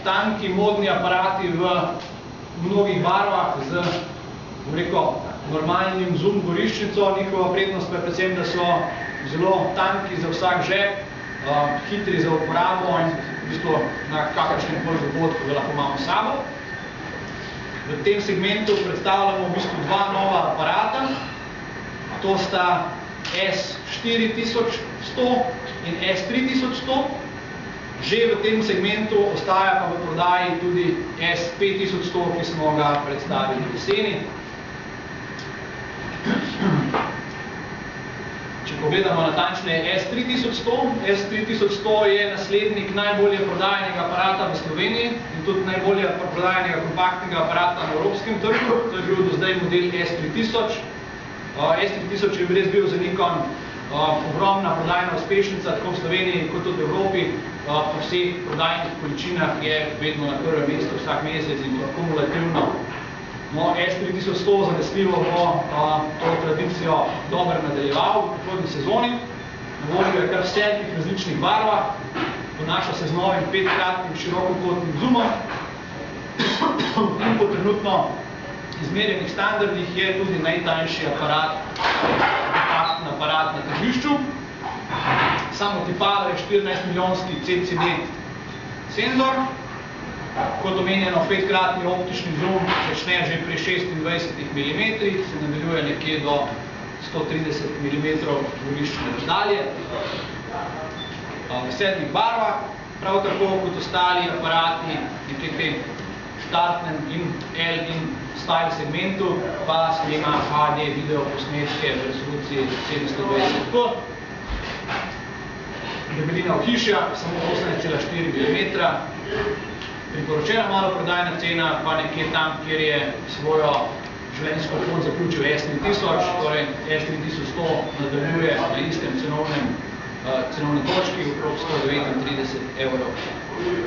tanki modni aparati v mnogih barvah z normalnim zoom goriščnico. Njihova prednost pa je predvsem, da so zelo tanki za vsak žep, hitri za uporabo in v bistvu na kakršnem koli dogodku ga lahko imamo s sabo. V tem segmentu predstavljamo v bistvu dva nova aparata. To sta S4100 in S3100. Že v tem segmentu ostaja pa v prodaji tudi S5100, ki smo ga predstavili jeseni. Če pogledamo natančneje S3100, S3100 je naslednik najbolje prodajanega aparata v Sloveniji in tudi najbolje prodajanega kompaktnega aparata na evropskem trgu. To je bil do zdaj model S3000. S3000 je res bil za Nikon ogromna prodajna uspešnica, tako v Sloveniji kot tudi v Evropi. Po vseh prodajnih količinah je vedno na prvem mestu vsak mesec in to kumulativno. S3100 zanesljivo bo to tradicijo dobro nadaljeval v prihodnji sezoni. Na voljo je kar v 7 različnih barvah, ponaša se z novim 5-kratnim širokokotnim zoomom in po trenutno izmerjenih standardih je tudi najtanjši aparat, kompaktni aparat na tržišču. Samo tipalo je 14-milijonski CCD senzor. Kot omenjeno, 5-kratni optični zoom začne že pri 26 mm, se nadaljuje nekje do 130 mm goriščne razdalje. V 7 barvah, prav tako kot ostali aparati, nekje tem štartnem in L in style segmentu, pa snema HD video posnetke v resoluciji 720p. Debelina ohišja, samo 18,4 mm. Priporočena maloprodajna cena pa nekje tam, kjer je svojo življenjsko pot zaključil S3000, torej S3100 nadaljuje na istem cenovnem točki okrog 139 evrov.